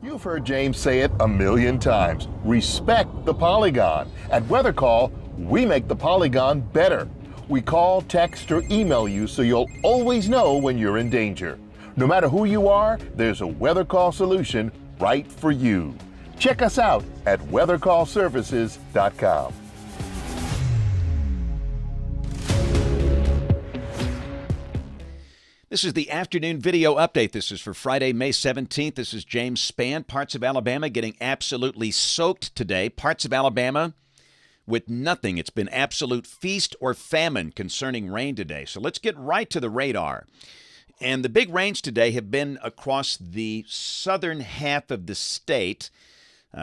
You've heard James say it a million times. Respect the polygon. At Weather Call, we make the polygon better. We call, text, or email you so you'll always know when you're in danger. No matter who you are, there's a Weather Call solution right for you. Check us out at weathercallservices.com. This is the afternoon video update. This is for Friday, May 17th. This is James Spann. Parts of Alabama getting absolutely soaked today. Parts of Alabama with nothing. It's been absolute feast or famine concerning rain today. So let's get right to the radar. And the big rains today have been across the southern half of the state.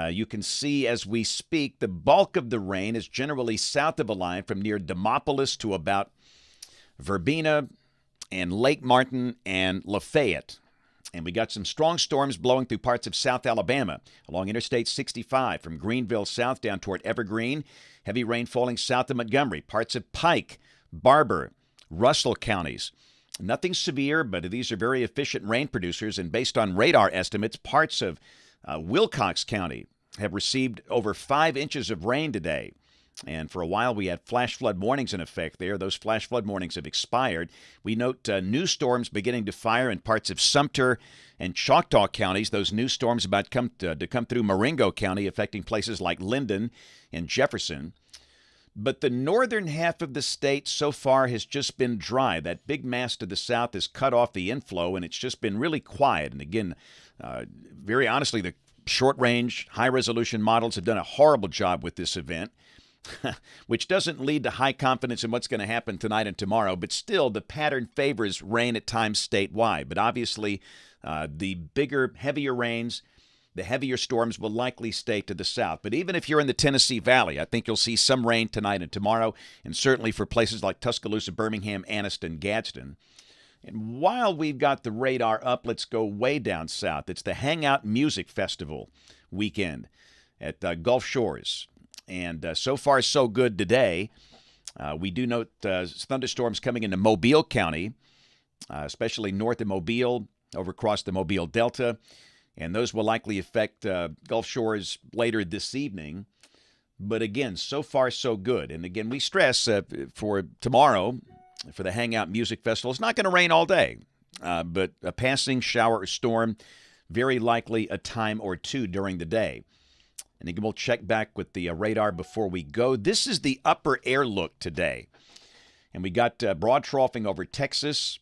You can see as we speak, the bulk of the rain is generally south of a line from near Demopolis to about Verbena and Lake Martin and Lafayette. And we got some strong storms blowing through parts of South Alabama along Interstate 65 from Greenville south down toward Evergreen. Heavy rain falling south of Montgomery, parts of Pike, Barber, Russell counties. Nothing severe, but these are very efficient rain producers. And based on radar estimates, parts of Wilcox County have received over 5 inches of rain today. And for a while, we had flash flood warnings in effect there. Those flash flood warnings have expired. We note new storms beginning to fire in parts of Sumter and Choctaw counties. Those new storms about to come through Marengo County, affecting places like Linden and Jefferson. But the northern half of the state so far has just been dry. That big mass to the south has cut off the inflow, and it's just been really quiet. And again, very honestly, the short-range, high-resolution models have done a horrible job with this event. Which doesn't lead to high confidence in what's going to happen tonight and tomorrow, but still the pattern favors rain at times statewide. But obviously, the bigger, heavier rains, the heavier storms will likely stay to the south. But even if you're in the Tennessee Valley, I think you'll see some rain tonight and tomorrow, and certainly for places like Tuscaloosa, Birmingham, Anniston, Gadsden. And while we've got the radar up, let's go way down south. It's the Hangout Music Festival weekend at Gulf Shores. And so far, so good today. We do note thunderstorms coming into Mobile County, especially north of Mobile, over across the Mobile Delta. And those will likely affect Gulf Shores later this evening. But again, so far, so good. And again, we stress for tomorrow, for the Hangout Music Festival, it's not going to rain all day. But a passing shower or storm, very likely a time or two during the day. And again, we'll check back with the radar before we go. This is the upper air look today. And we got broad troughing over Texas.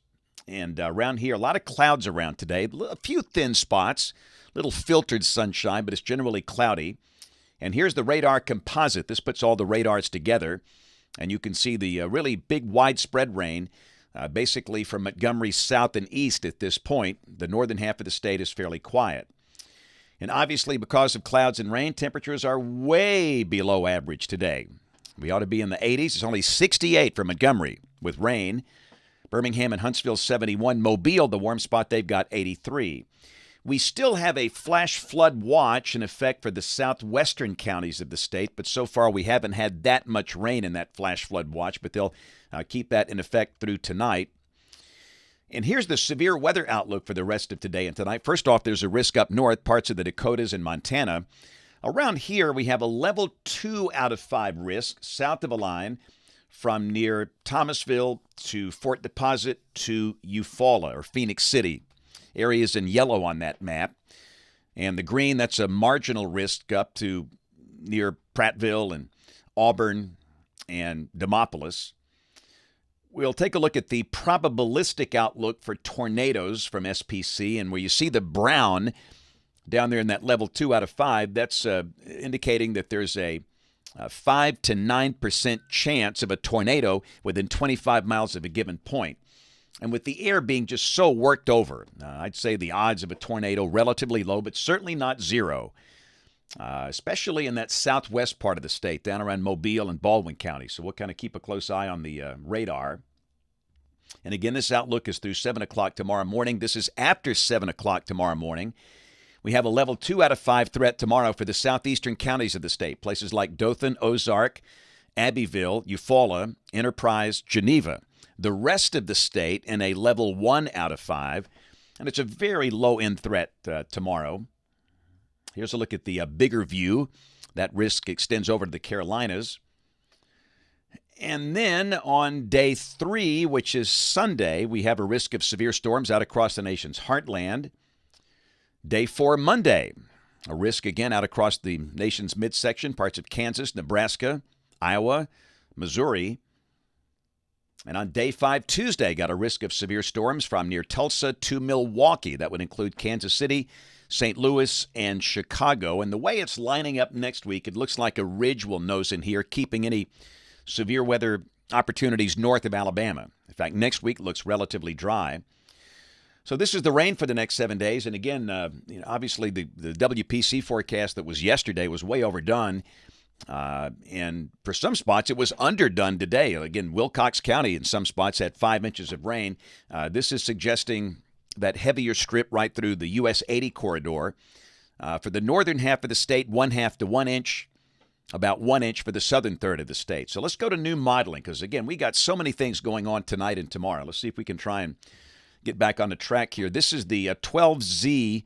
And around here, a lot of clouds around today. A few thin spots, little filtered sunshine, but it's generally cloudy. And here's the radar composite. This puts all the radars together. And you can see the really big widespread rain, basically from Montgomery south and east at this point. The northern half of the state is fairly quiet. And obviously, because of clouds and rain, temperatures are way below average today. We ought to be in the 80s. It's only 68 for Montgomery with rain. Birmingham and Huntsville, 71. Mobile, the warm spot, they've got 83. We still have a flash flood watch in effect for the southwestern counties of the state, but so far we haven't had that much rain in that flash flood watch, but they'll keep that in effect through tonight. And here's the severe weather outlook for the rest of today and tonight. First off, there's a risk up north, parts of the Dakotas and Montana. Around here, we have a level 2 out of 5 risk south of a line from near Thomasville to Fort Deposit to Eufaula or Phoenix City. Areas in yellow on that map. And the green, that's a marginal risk up to near Prattville and Auburn and Demopolis. We'll take a look at the probabilistic outlook for tornadoes from SPC, and where you see the brown down there in that level 2 out of 5, that's indicating that there's a 5 to 9% chance of a tornado within 25 miles of a given point. And with the air being just so worked over, I'd say the odds of a tornado relatively low, but certainly not zero, especially in that southwest part of the state, down around Mobile and Baldwin County. So we'll kind of keep a close eye on the radar. And again, this outlook is through 7 o'clock tomorrow morning. This is after 7 o'clock tomorrow morning. We have a level 2 out of 5 threat tomorrow for the southeastern counties of the state, places like Dothan, Ozark, Abbeville, Eufaula, Enterprise, Geneva. The rest of the state in a level 1 out of 5, and it's a very low-end threat tomorrow. Here's a look at the bigger view. That risk extends over to the Carolinas. And then on day 3, which is Sunday, we have a risk of severe storms out across the nation's heartland. Day 4, Monday, a risk again out across the nation's midsection, parts of Kansas, Nebraska, Iowa, Missouri. And on day 5, Tuesday, got a risk of severe storms from near Tulsa to Milwaukee. That would include Kansas City, St. Louis, and Chicago. And the way it's lining up next week, it looks like a ridge will nose in here, keeping any severe weather opportunities north of Alabama. In fact, next week looks relatively dry. So this is the rain for the next 7 days. And again, obviously the WPC forecast that was yesterday was way overdone. And for some spots, it was underdone today. Again, Wilcox County in some spots had 5 inches of rain. This is suggesting that heavier strip right through the US 80 corridor. For the northern half of the state, 1/2 to 1 inch. About 1 inch for the southern third of the state. So let's go to new modeling because, again, we got so many things going on tonight and tomorrow. Let's see if we can try and get back on the track here. This is the 12Z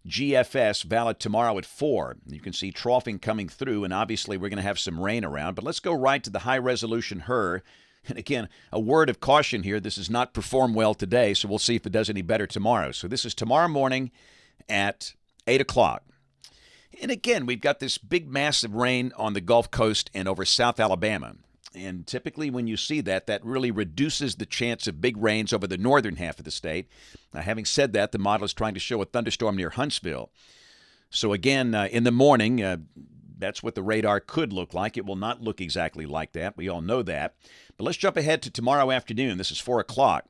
GFS valid tomorrow at 4. You can see troughing coming through, and obviously we're going to have some rain around. But let's go right to the high-resolution HER. And again, a word of caution here. This has not performed well today, so we'll see if it does any better tomorrow. So this is tomorrow morning at 8 o'clock. And again, we've got this big, massive rain on the Gulf Coast and over South Alabama. And typically when you see that, that really reduces the chance of big rains over the northern half of the state. Now, having said that, the model is trying to show a thunderstorm near Huntsville. So again, in the morning, that's what the radar could look like. It will not look exactly like that. We all know that. But let's jump ahead to tomorrow afternoon. This is 4 o'clock.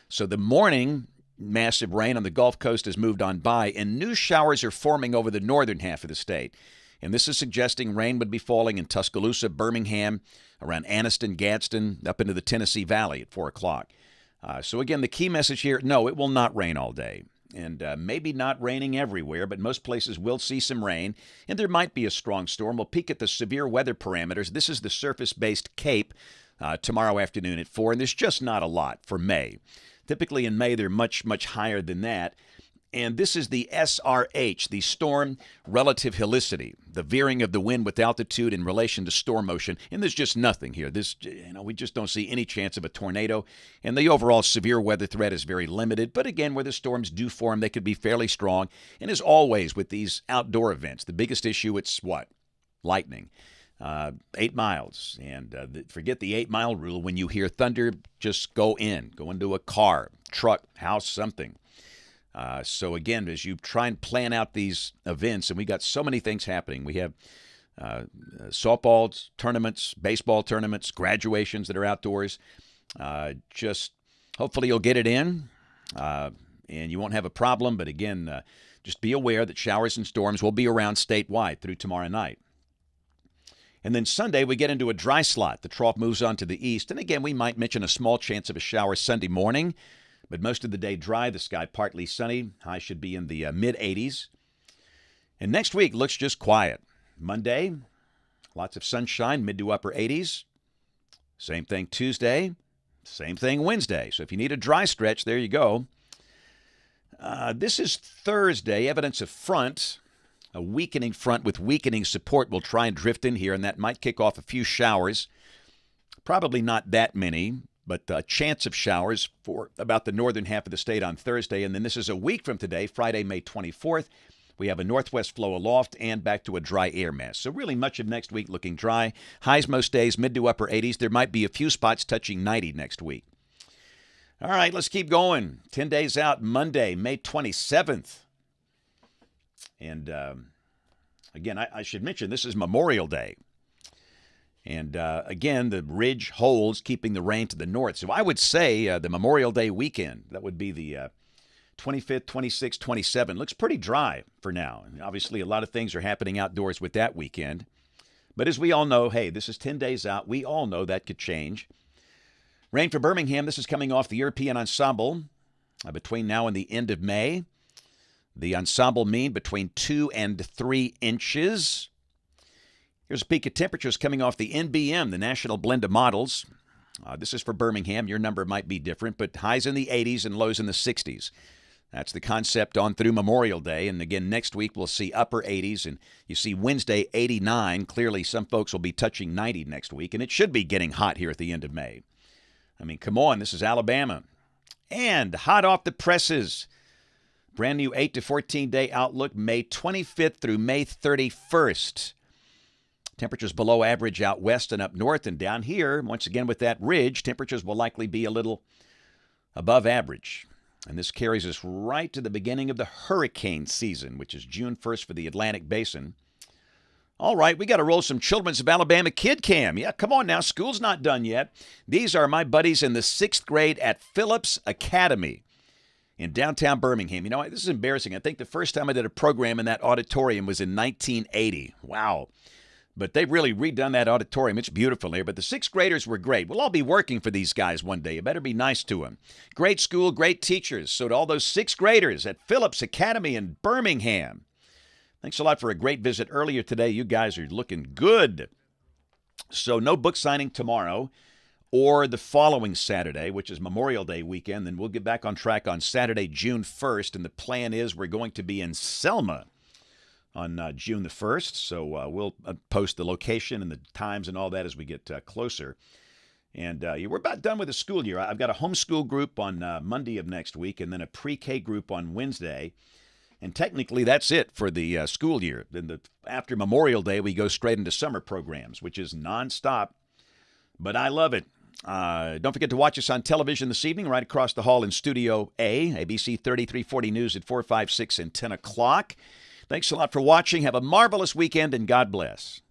So the morning massive rain on the Gulf Coast has moved on by, and new showers are forming over the northern half of the state. And this is suggesting rain would be falling in Tuscaloosa, Birmingham, around Anniston, Gadsden, up into the Tennessee Valley at 4 o'clock. So again, the key message here, no, it will not rain all day. And maybe not raining everywhere, but most places will see some rain, and there might be a strong storm. We'll peek at the severe weather parameters. This is the surface-based CAPE tomorrow afternoon at 4, and there's just not a lot for May. Typically in May, they're much, much higher than that. And this is the SRH, the storm relative helicity, the veering of the wind with altitude in relation to storm motion. And there's just nothing here. We just don't see any chance of a tornado. And the overall severe weather threat is very limited. But again, where the storms do form, they could be fairly strong. And as always with these outdoor events, the biggest issue, it's what? Lightning. 8 miles. And forget the 8-mile rule. When you hear thunder, just go into a car, truck, house, something. So again, as you try and plan out these events, and we got so many things happening. We have softball tournaments, baseball tournaments, graduations that are outdoors. Just hopefully you'll get it in, and you won't have a problem. But again, just be aware that showers and storms will be around statewide through tomorrow night. And then Sunday, we get into a dry slot. The trough moves on to the east. And again, we might mention a small chance of a shower Sunday morning, but most of the day dry. The sky partly sunny. High should be in the mid-80s. And next week looks just quiet. Monday, lots of sunshine, mid to upper 80s. Same thing Tuesday. Same thing Wednesday. So if you need a dry stretch, there you go. This is Thursday, evidence of front. A weakening front with weakening support will try and drift in here, and that might kick off a few showers. Probably not that many, but a chance of showers for about the northern half of the state on Thursday. And then this is a week from today, Friday, May 24th. We have a northwest flow aloft and back to a dry air mass. So really much of next week looking dry. Highs most days, mid to upper 80s. There might be a few spots touching 90 next week. All right, let's keep going. 10 days out, Monday, May 27th. And again, I should mention this is Memorial Day. And again, the ridge holds, keeping the rain to the north. So I would say the Memorial Day weekend, that would be the 25th, 26th, 27th, looks pretty dry for now. And obviously, a lot of things are happening outdoors with that weekend. But as we all know, hey, this is 10 days out. We all know that could change. Rain for Birmingham. This is coming off the European ensemble between now and the end of May. The ensemble mean between 2 and 3 inches. Here's a peek of temperatures coming off the NBM, the National Blend of Models. This is for Birmingham. Your number might be different, but highs in the 80s and lows in the 60s. That's the concept on through Memorial Day. And again, next week we'll see upper 80s. And you see Wednesday, 89. Clearly, some folks will be touching 90 next week. And it should be getting hot here at the end of May. I mean, come on, this is Alabama. And hot off the presses. Brand new 8 to 14 day outlook, May 25th through May 31st. Temperatures below average out west and up north, and down here, once again with that ridge, temperatures will likely be a little above average. And this carries us right to the beginning of the hurricane season, which is June 1st for the Atlantic Basin. All right, we got to roll some Children's of Alabama Kid Cam. Yeah, come on now, school's not done yet. These are my buddies in the 6th grade at Phillips Academy in downtown Birmingham. You know, this is embarrassing. I think the first time I did a program in that auditorium was in 1980. Wow. But they've really redone that auditorium. It's beautiful here. But the 6th graders were great. We'll all be working for these guys one day. You better be nice to them. Great school, great teachers. So to all those 6th graders at Phillips Academy in Birmingham, thanks a lot for a great visit earlier today. You guys are looking good. So no book signing tomorrow or the following Saturday, which is Memorial Day weekend. Then we'll get back on track on Saturday, June 1st. And the plan is we're going to be in Selma on June the 1st. So we'll post the location and the times and all that as we get closer. And we're about done with the school year. I've got a homeschool group on Monday of next week and then a pre-K group on Wednesday. And technically that's it for the school year. Then after Memorial Day, we go straight into summer programs, which is nonstop. But I love it. Don't forget to watch us on television this evening right across the hall in Studio A, ABC 3340 News at 4, 5, 6, and 10 o'clock. Thanks a lot for watching. Have a marvelous weekend, and God bless.